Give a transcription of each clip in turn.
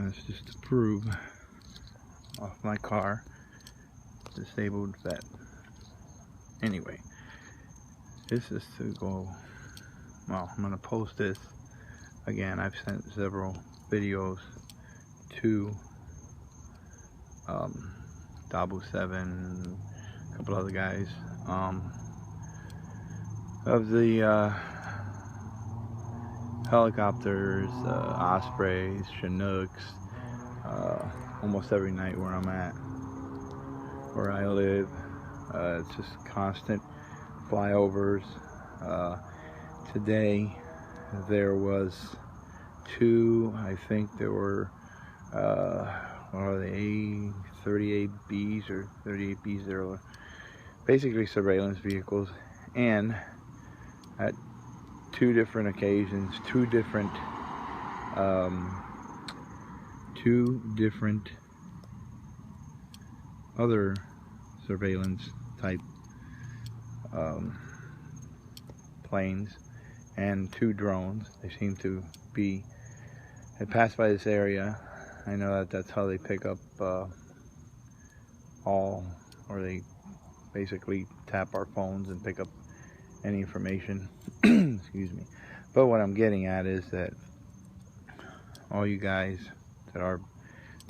it's just to prove off my car, disabled vet. Anyway, this is to go, well, I'm going to post this. Again, I've sent several videos to Dabu 7, a couple other guys, of the helicopters, Ospreys, Chinooks, almost every night where I'm at, where I live. It's just constant flyovers. Today there was 2, I think there were, what are they, 38Bs or 38Bs, they're basically surveillance vehicles, and at 2 different occasions, 2 different other surveillance type planes and 2 drones. They seem to be, they pass by this area. I know that that's how they pick up or they basically tap our phones and pick up any information. Excuse me. But what I'm getting at is that all you guys that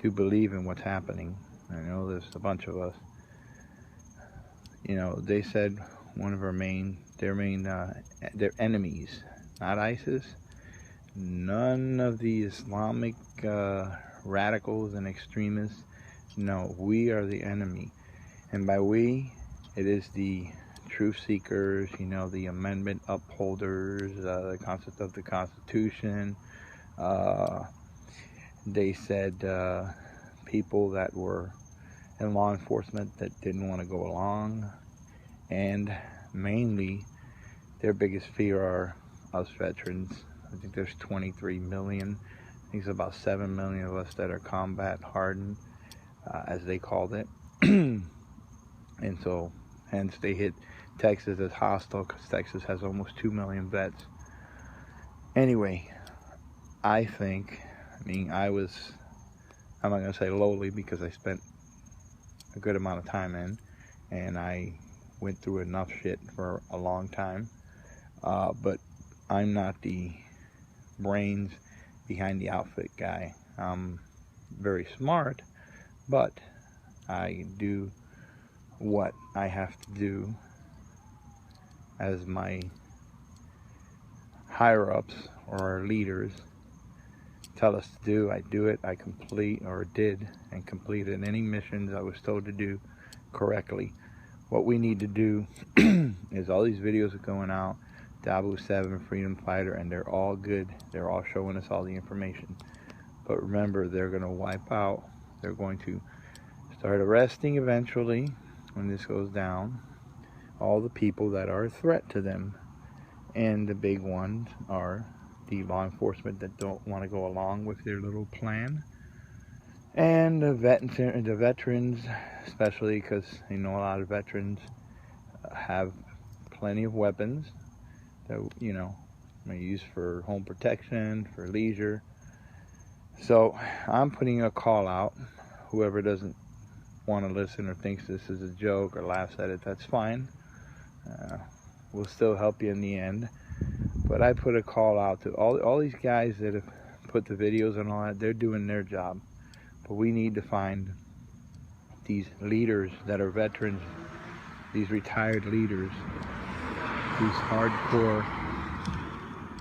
do believe in what's happening, I know there's a bunch of us, you know, they said one of their enemies, not ISIS, none of the Islamic radicals and extremists. No, we are the enemy. And by we, it is the truth seekers, you know, the amendment upholders, the concept of the Constitution. They said people that were in law enforcement that didn't want to go along, and mainly their biggest fear are us veterans. I think there's 23 million. I think it's about 7 million of us that are combat hardened, as they called it. And so hence they hit Texas as hostile, because Texas has almost 2 million vets. Anyway, I think, I'm not going to say lowly, because I spent a good amount of time in, and I went through enough shit for a long time, but I'm not the brains behind the outfit guy. I'm very smart, but I do what I have to do as my higher-ups or our leaders tell us to do. I do it. I complete, or did and completed any missions I was told to do correctly. What we need to do is, all these videos are going out, Dabu 7, Freedom Fighter, and they're all good. They're all showing us all the information. But remember, they're going to wipe out. They're going to start arresting eventually, when this goes down, all the people that are a threat to them. And the big ones are the law enforcement that don't want to go along with their little plan, and the veterans, especially because you know a lot of veterans have plenty of weapons that, you know, may use for home protection, for leisure. So I'm putting a call out. Whoever doesn't want to listen or thinks this is a joke or laughs at it, that's fine. We'll still help you in the end. But I put a call out to all these guys that have put the videos and all that. They're doing their job. But we need to find these leaders that are veterans, these retired leaders, these hardcore,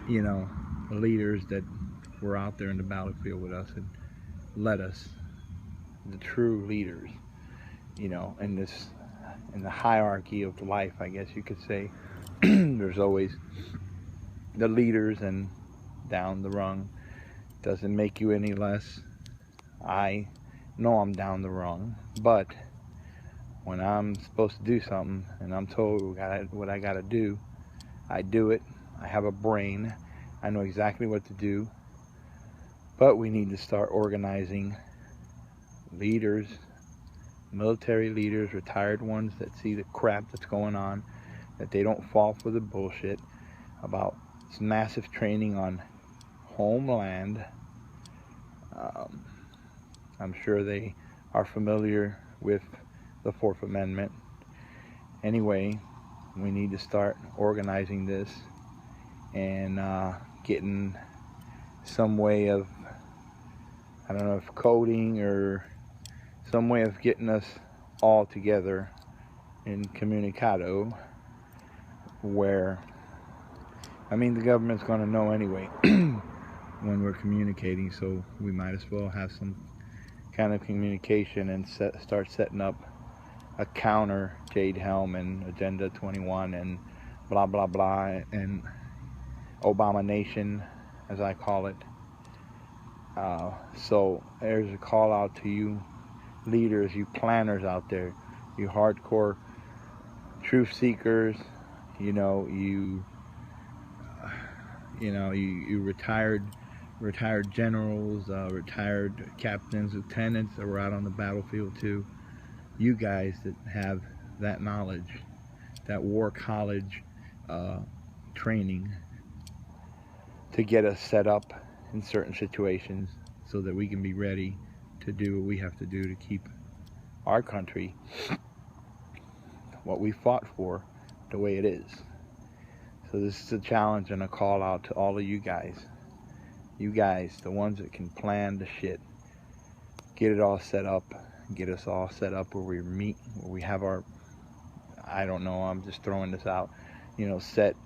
you know, leaders that were out there in the battlefield with us and led us, the true leaders, you know, in the hierarchy of life, I guess you could say. There's always the leaders, and down the rung doesn't make you any less. I know I'm down the rung, but when I'm supposed to do something and I'm told what I gotta do, I do it. I have a brain. I know exactly what to do. But we need to start organizing leaders, military leaders, retired ones that see the crap that's going on, that they don't fall for the bullshit about this massive training on homeland, I'm sure they are familiar with the Fourth Amendment. Anyway, we need to start organizing this and getting some way of, I don't know if coding or some way of getting us all together in communicado, where, I mean, the government's going to know anyway when we're communicating, so we might as well have some kind of communication and start setting up a counter Jade, Helm, and Agenda 21 and blah blah blah and Obama Nation, as I call it. So there's a call out to you leaders, you planners out there, you hardcore truth seekers, you retired generals, retired captains, lieutenants that were out on the battlefield too. You guys that have that knowledge, that war college training to get us set up in certain situations so that we can be ready to do what we have to do to keep our country, what we fought for, the way it is. So this is a challenge and a call out to all of you guys. You guys, the ones that can plan the shit, get it all set up, get us all set up where we meet, where we have our, I don't know, I'm just throwing this out, set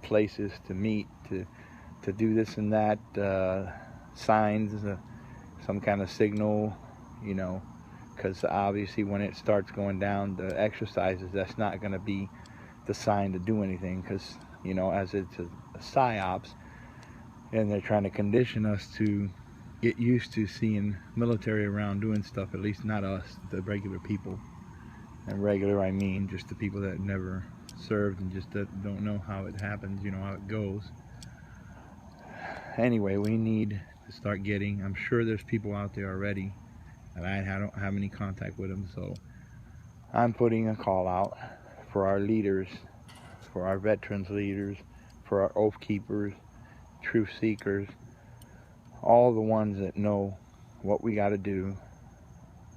places to meet, to do this and that, signs, some kind of signal, because obviously when it starts going down, the exercises, that's not going to be the sign to do anything, because, as it's a psyops, and they're trying to condition us to get used to seeing military around doing stuff, at least not us, the regular people. And regular, I mean just the people that never served and just don't know how it happens, how it goes. Anyway, we need to start getting, I'm sure there's people out there already, and I don't have any contact with them, so I'm putting a call out for our leaders, for our veterans leaders, for our oath keepers, truth seekers, all the ones that know what we got to do,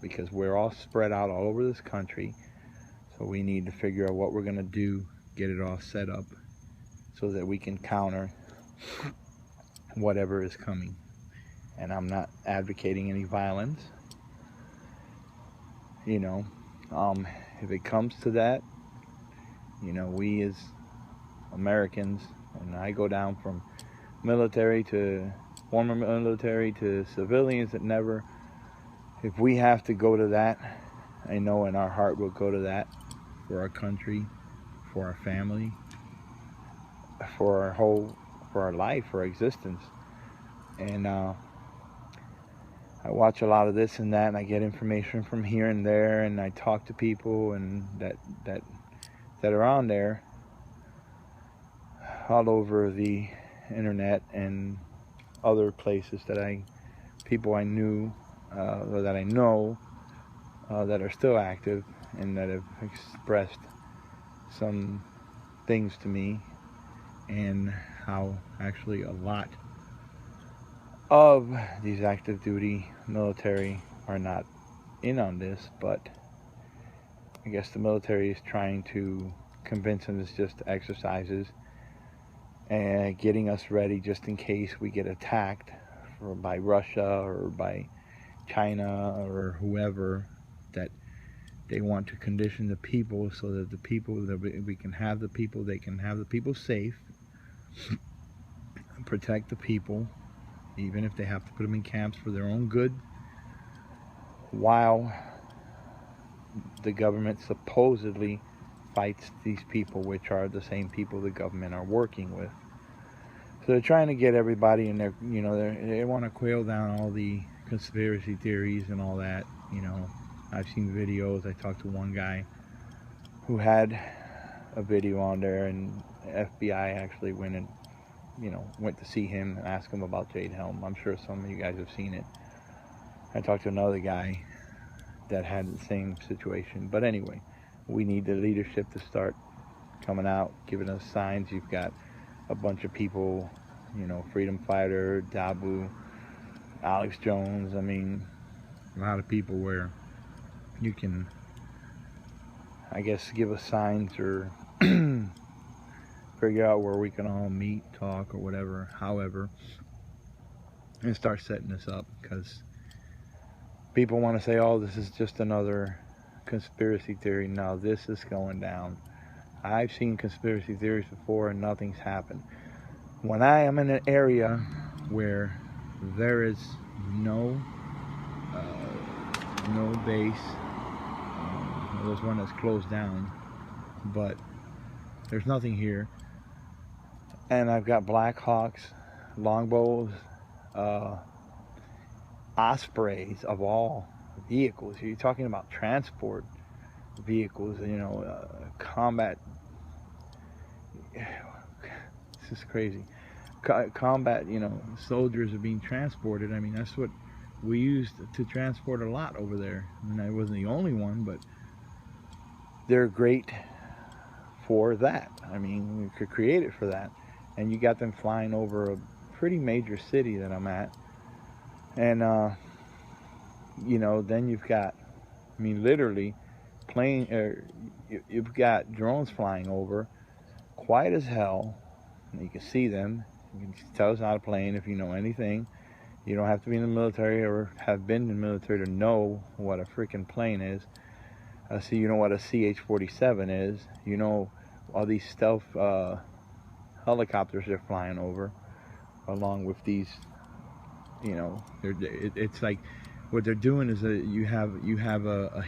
because we're all spread out all over this country. So we need to figure out what we're going to do, get it all set up so that we can counter whatever is coming. And I'm not advocating any violence. If it comes to that, we as Americans, and I go down from military to former military to civilians that never, if we have to go to that, I know in our heart we'll go to that for our country, for our family, for our life, for our existence. And I watch a lot of this and that, and I get information from here and there, and I talk to people and that are on there all over the internet and other places people I knew, or that I know, that are still active and that have expressed some things to me, and how actually a lot of these active duty military are not in on this, but I guess the military is trying to convince them it's just exercises and getting us ready just in case we get attacked by Russia or by China or whoever, that they want to condition the people so that the people, that we can have the people, they can have the people safe, protect the people, even if they have to put them in camps for their own good, while the government supposedly fights these people, which are the same people the government are working with. So they're trying to get everybody in there, they want to quail down all the conspiracy theories and all that. I've seen videos. I talked to one guy who had a video on there, and FBI actually went to see him and ask him about Jade Helm. I'm sure some of you guys have seen it. I talked to another guy that had the same situation. But anyway, we need the leadership to start coming out, giving us signs. You've got a bunch of people, freedom fighter, Dabu, Alex Jones. I mean, a lot of people where you can, I guess, give us signs or figure out where we can all meet, talk, or whatever, however, and start setting this up, because people want to say, oh, this is just another conspiracy theory. No, this is going down. I've seen conspiracy theories before and nothing's happened. When I am in an area where there is no base, there's one that's closed down, but there's nothing here, and I've got Black Hawks, longbows, ospreys of all vehicles. You're talking about transport vehicles, combat. This is crazy. Combat, soldiers are being transported. I mean, that's what we used to transport a lot over there. I mean, I wasn't the only one, but they're great for that. I mean, we could create it for that. And you got them flying over a pretty major city that I'm at. And, then you've got, I mean, literally, you've got drones flying over, quiet as hell. You can see them. You can tell it's not a plane if you know anything. You don't have to be in the military or have been in the military to know what a freaking plane is. So you know what a CH-47 is. You know all these stealth helicopters they're flying over, along with these. It's like what they're doing is that you have a